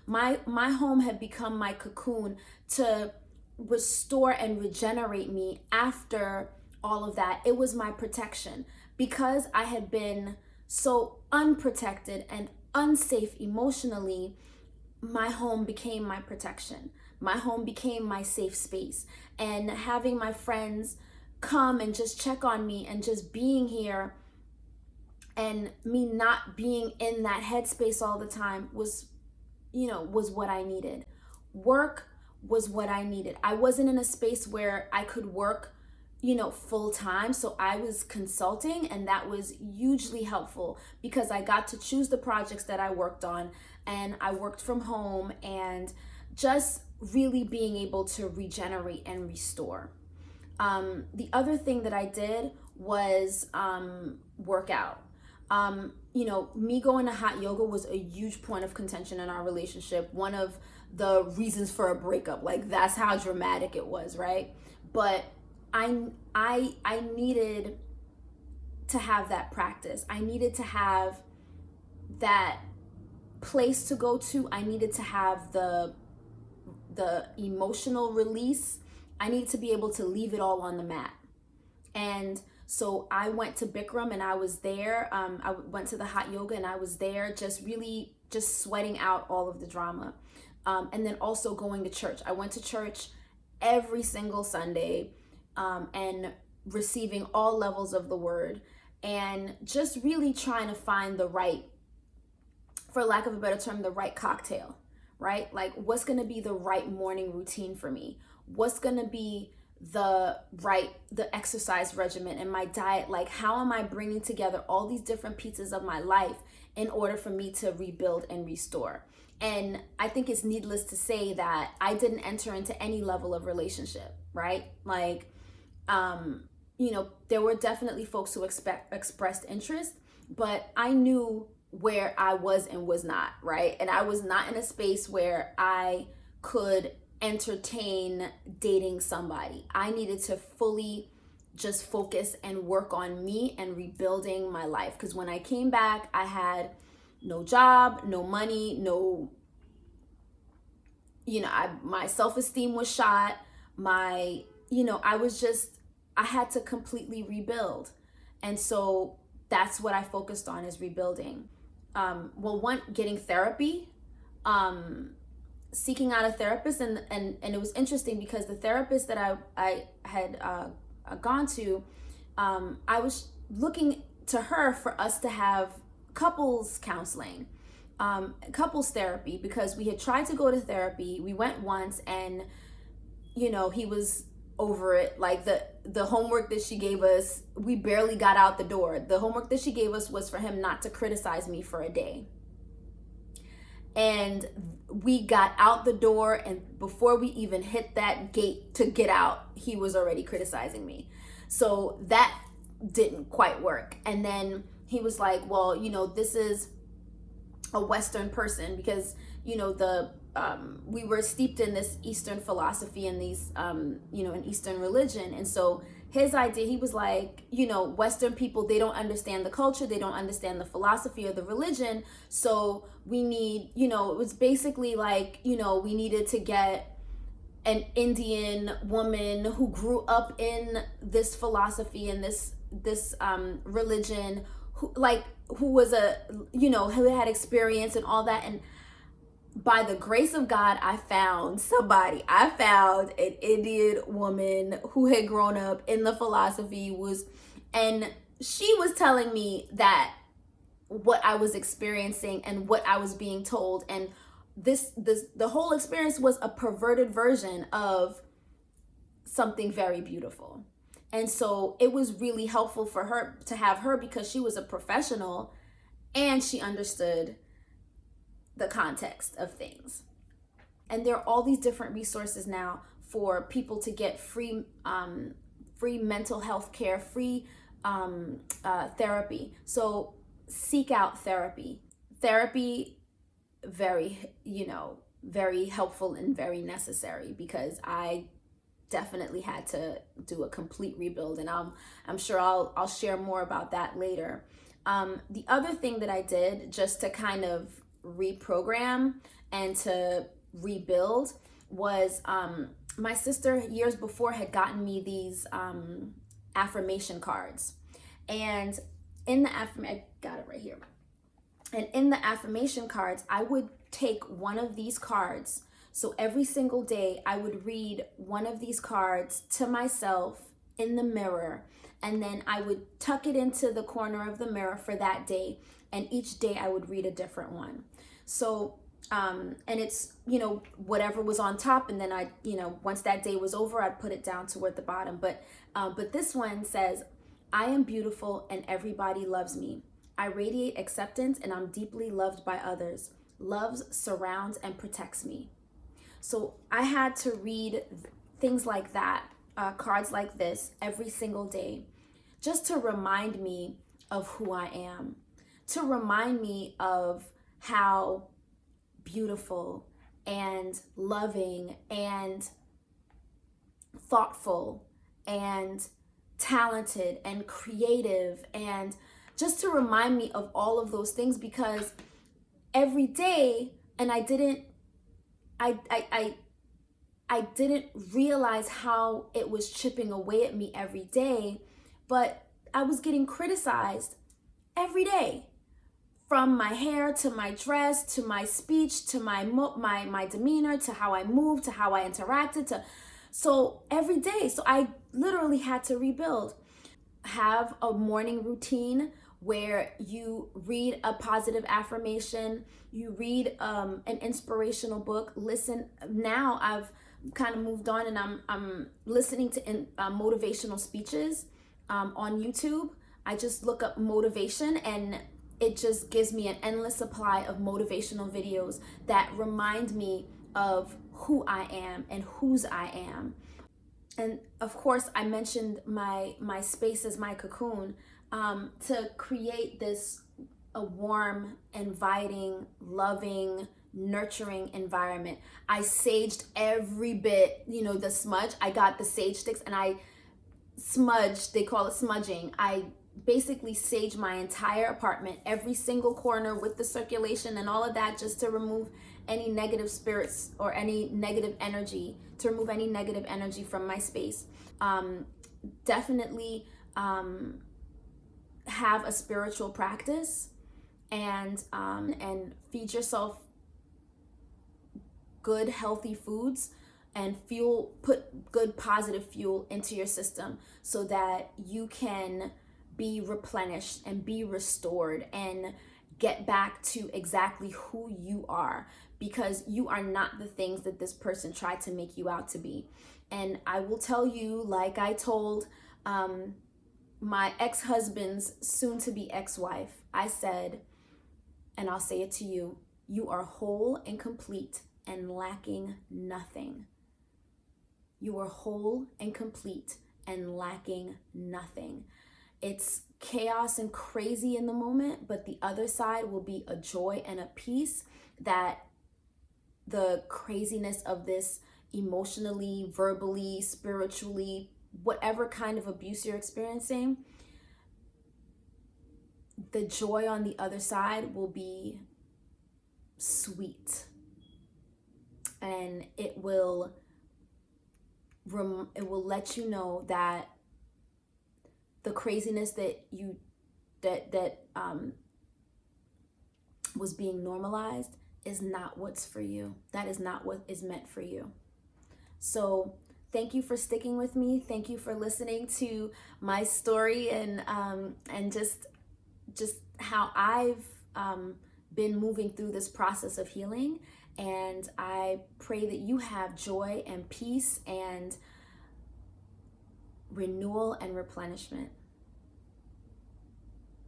My home had become my cocoon to restore and regenerate me after all of that. It was my protection because I had been so unprotected and unsafe emotionally. My home became my protection. My home became my safe space. And having my friends come and just check on me and just being here and me not being in that headspace all the time was what I needed. Work was what I needed. I wasn't in a space where I could work, full time. So I was consulting, and that was hugely helpful because I got to choose the projects that I worked on, and I worked from home, and just really being able to regenerate and restore. The other thing that I did was work out. Me going to hot yoga was a huge point of contention in our relationship. One of the reasons for a breakup. Like, that's how dramatic it was, right? But I needed to have that practice. I needed to have that place to go to. I needed to have the emotional release. I needed to be able to leave it all on the mat. And so I went to Bikram, and I was there. I went to the hot yoga, and I was there just really just sweating out all of the drama. And then also going to church. I went to church every single Sunday, and receiving all levels of the word, and just really trying to find the right, for lack of a better term, the right cocktail, right? Like, what's going to be the right morning routine for me? What's going to be the exercise regimen and my diet? Like, how am I bringing together all these different pieces of my life in order for me to rebuild and restore? And I think it's needless to say that I didn't enter into any level of relationship, right? Like, there were definitely folks who expressed interest, but I knew where I was and was not, right? And I was not in a space where I could entertain dating somebody. I needed to fully just focus and work on me and rebuilding my life. Because when I came back, I had no job, no money, my self-esteem was shot. I had to completely rebuild. And so that's what I focused on, is rebuilding. Getting therapy, seeking out a therapist. And it was interesting because the therapist that I had gone to, I was looking to her for us to have couples counseling, couples therapy, because we had tried to go to therapy. We went once, and he was over it. Like, the homework that she gave us, we barely got out the door. The homework that she gave us was for him not to criticize me for a day. And we got out the door, and before we even hit that gate to get out, he was already criticizing me. So that didn't quite work. And then he was like, well, this is a Western person, because we were steeped in this Eastern philosophy and these an Eastern religion. And so his idea, he was like, Western people, they don't understand the culture, they don't understand the philosophy or the religion. So we need, it was basically like, we needed to get an Indian woman who grew up in this philosophy and this religion, who was who had experience and all that. And by the grace of God, I found an Indian woman who had grown up in the philosophy, and she was telling me that what I was experiencing and what I was being told, and the whole experience was a perverted version of something very beautiful. And so it was really helpful for her to have her, because she was a professional and she understood the context of things. And there are all these different resources now for people to get free mental health care, free therapy. So seek out therapy. Therapy, very helpful and very necessary, because I definitely had to do a complete rebuild, and I'm sure I'll share more about that later. The other thing that I did, just to kind of reprogram and to rebuild was my sister years before had gotten me these affirmation cards. And in the I got it right here. And in the affirmation cards, I would take one of these cards. So every single day, I would read one of these cards to myself in the mirror. And then I would tuck it into the corner of the mirror for that day. And each day I would read a different one. So, and it's, whatever was on top. And then once that day was over, I'd put it down toward the bottom. But this one says, I am beautiful and everybody loves me. I radiate acceptance and I'm deeply loved by others. Love surrounds and protects me. So I had to read things like that, cards like this every single day, just to remind me of who I am, to remind me of how beautiful and loving and thoughtful and talented and creative, and just to remind me of all of those things, because every day, and I didn't realize how it was chipping away at me every day, but I was getting criticized every day, from my hair to my dress to my speech to my demeanor to how I moved to how I interacted so every day. So I literally had to rebuild. Have a morning routine where you read a positive affirmation, you read an inspirational book. Listen, now I've kind of moved on and I'm listening to motivational speeches on YouTube. I just look up motivation and it just gives me an endless supply of motivational videos that remind me of who I am and whose I am. And of course, I mentioned my space as my cocoon, to create a warm, inviting, loving, nurturing environment. I saged every bit, the smudge. I got the sage sticks and I smudged, they call it smudging. I basically saged my entire apartment, every single corner with the circulation and all of that, just to remove any negative spirits or any negative energy, from my space. Definitely have a spiritual practice and feed yourself good, healthy foods and put good, positive fuel into your system so that you can be replenished and be restored and get back to exactly who you are, because you are not the things that this person tried to make you out to be. And I will tell you, like I told my ex-husband's soon-to-be ex-wife, I said, and I'll say it to you, you are whole and complete and lacking nothing. You are whole and complete and lacking nothing. It's chaos and crazy in the moment, but the other side will be a joy and a peace that the craziness of this emotionally, verbally, spiritually, whatever kind of abuse you're experiencing, the joy on the other side will be sweet. And it will let you know that the craziness that was being normalized is not what's for you. That is not what is meant for you. So thank you for sticking with me. Thank you for listening to my story and just how I've been moving through this process of healing. And I pray that you have joy and peace and renewal and replenishment.